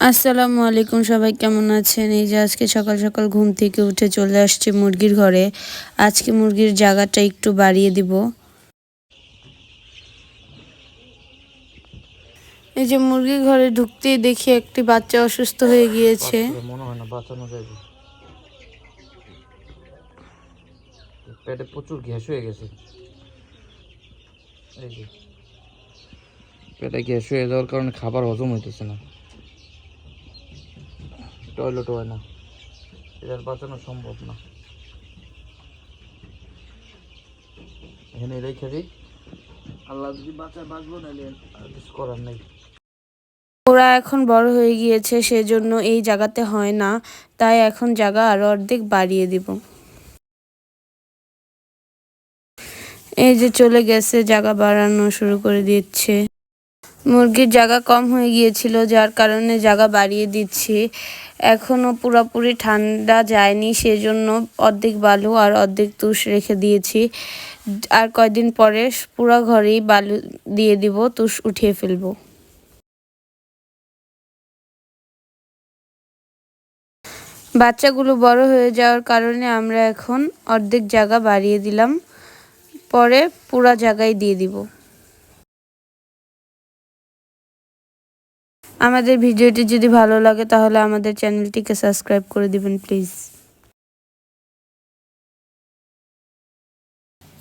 আসসালামু আলাইকুম, সবাই কেমন আছেন? এই যে আজকে সকাল সকাল ঘুম থেকে উঠে চলে আসছি মুরগির ঘরে। আজকে মুরগির জায়গাটা একটু বাড়িয়ে দিব। এই যে মুরগির ঘরে ঢুকতেই দেখি একটি বাচ্চা অসুস্থ হয়ে গিয়েছে। মনে হয় না বাঁচানো যাবে, পেটে প্রচুর গ্যাস হয়ে গেছে। এই যে পেটে গ্যাস হয়ে যাওয়ার কারণে খাবার হজম হইতেছে না, টয়লেট হয় না, এটা বাঁচানো সম্ভব না। এখানে রেখে দিই, আল্লাহ যদি বাঁচায় বাঁচবো, নাহলে আর কিছু করার নেই। ওরা এখন বড় হয়ে গিয়েছে, সেজন্য এই জায়গাতে হয় না, তাই এখন জায়গা আরো অর্ধেক বাড়িয়ে দিব। এই যে চলে গেছে, জায়গা বাড়ানো শুরু করে দিচ্ছে। মুরগির জায়গা কম হয়ে গিয়েছিল, যার কারণে জায়গা বাড়িয়ে দিচ্ছি। এখনো পুরোপুরি ঠান্ডা যায়নি, সেজন্য অর্ধেক বালু আর অর্ধেক তুষ রেখে দিয়েছি। আর কয়দিন পরে পুরো ঘরেই বালু দিয়ে দিব, তুষ উঠিয়ে ফেলবো। বাচ্চাগুলো বড় হয়ে যাওয়ার কারণে আমরা এখন অর্ধেক জায়গা বাড়িয়ে দিলাম, পরে পুরা জায়গায় দিয়ে দিব। আমাদের ভিডিওটি যদি ভালো লাগে তাহলে আমাদের চ্যানেলটিকে সাবস্ক্রাইব করে দিবেন প্লিজ।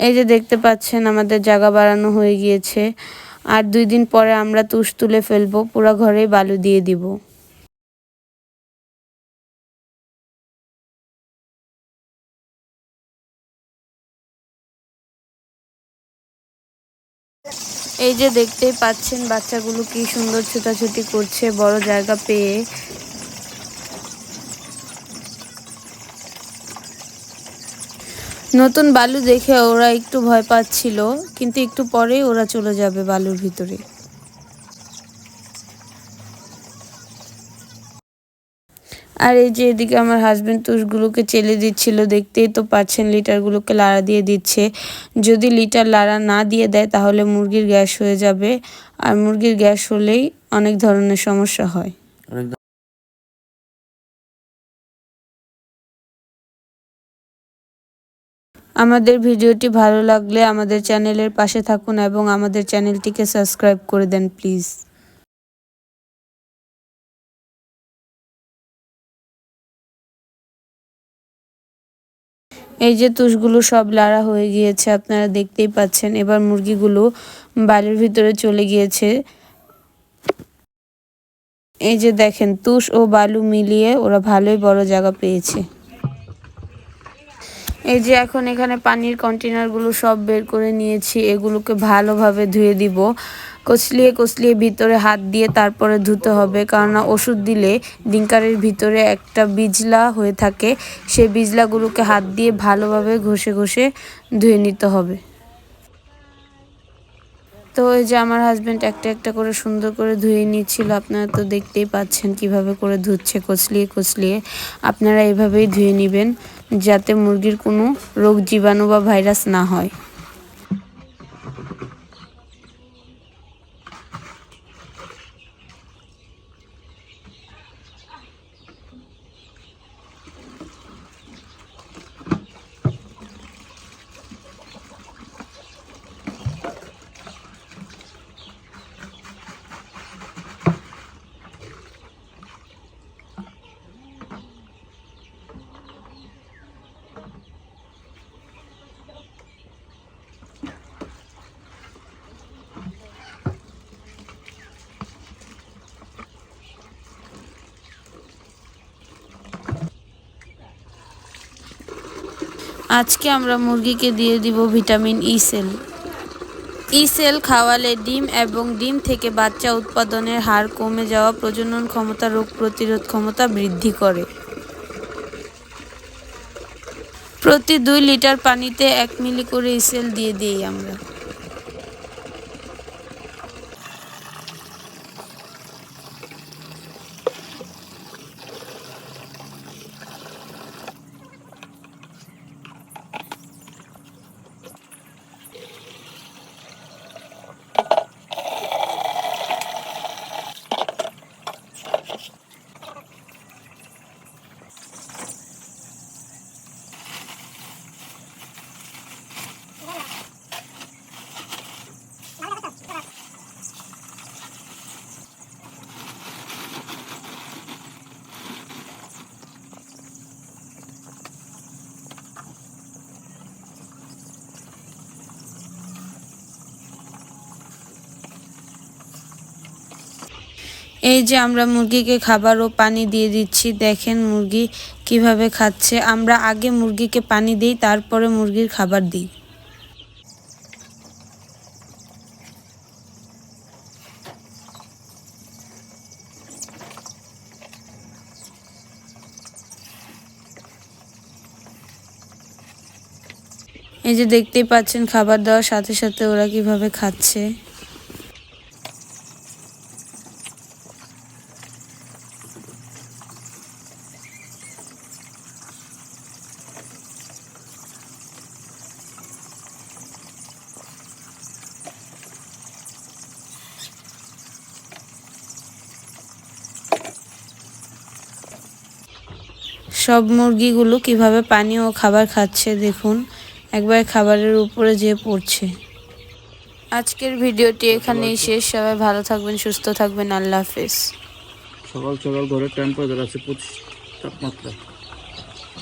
এই যে দেখতে পাচ্ছেন আমাদের জায়গা বাড়ানো হয়ে গিয়েছে। আর 2 দিন পরে আমরা তুষ তুলে ফেলবো, পুরো ঘরেই বালু দিয়ে দিব। এই যে দেখতেই পাচ্ছেন বাচ্চাগুলো কি সুন্দর ছোটাছুটি করছে বড় জায়গা পেয়ে। নতুন বালু দেখে ওরা একটু ভয় পাচ্ছিল, কিন্তু একটু পরেই ওরা চলে যাবে বালুর ভিতরে। আর এই যে এদিকে আমার হাজবেন্ড তুষগুলোকে চেলে দিচ্ছিল, দেখতেই তো পাচ্ছেন লিটারগুলোকে লাড়া দিয়ে দিচ্ছে। যদি লিটার লাড়া না দিয়ে দেয় তাহলে মুরগির গ্যাস হয়ে যাবে, আর মুরগির গ্যাস হলেই অনেক ধরনের সমস্যা হয়। আমাদের ভিডিওটি ভালো লাগলে আমাদের চ্যানেলের পাশে থাকুন এবং আমাদের চ্যানেলটিকে সাবস্ক্রাইব করে দেন প্লিজ। এই যে তুষগুলো সব লাড়া হয়ে গিয়েছে, আপনারা দেখতেই পাচ্ছেন। এবার মুরগিগুলো বাড়ির ভিতরে চলে গিয়েছে। এই যে দেখেন, তুষ ও বালু মিলিয়ে ওরা ভালোই বড় জায়গা পেয়েছে। এই যে এখন এখানে পানির কন্টেনারগুলো সব বের করে নিয়েছি, এগুলোকে ভালোভাবে ধুয়ে দিব। কচলিয়ে কচলিয়ে ভিতরে হাত দিয়ে তারপরে ধুতে হবে, কেননা ওষুধ দিলে ডিঙ্কারের ভিতরে একটা বিজলা হয়ে থাকে, সেই বিজলাগুলোকে হাত দিয়ে ভালোভাবে ঘষে ঘষে ধুয়ে নিতে হবে। তো এই যে আমার হাজবেন্ড একটা একটা করে সুন্দর করে ধুয়ে নিচ্ছিল, আপনারা তো দেখতেই পাচ্ছেন কিভাবে করে ধুচ্ছে কচলিয়ে কচলিয়ে। আপনারা এভাবেই ধুয়ে নেবেন, যাতে মুরগির কোনো রোগ জীবাণু বা ভাইরাস না হয়। আজকে আমরা মুরগিকে দিয়ে দিব ভিটামিন ই সেল। ই সেল খাওয়ালে ডিম এবং ডিম থেকে বাচ্চা উৎপাদনের হার কমে যাওয়া, প্রজনন ক্ষমতা, রোগ প্রতিরোধ ক্ষমতা বৃদ্ধি করে। প্রতি 2 লিটার পানিতে 1 মিলি করে ই সেল দিয়ে দিই আমরা। এই যে আমরা মুরগিকে খাবার ও পানি দিয়ে দিচ্ছি, দেখেন মুরগি কিভাবে খাচ্ছে। আমরা আগে মুরগিকে পানি দিই, তারপরে মুরগির খাবার দিই। এই যে দেখতেই পাচ্ছেন খাবার দেওয়ার সাথে সাথে ওরা কিভাবে খাচ্ছে। সব মুরগিগুলো কিভাবে পানি ও খাবার খাচ্ছে দেখুন, একবার খাবারের উপরে যেয়ে পড়ছে। আজকের ভিডিওটি এখানেই শেষ। সবাই ভালো থাকবেন, সুস্থ থাকবেন। আল্লাহ হাফেজ। সকাল সকাল ঘরের টেম্পারেচার আছে 25 তাপমাত্রা।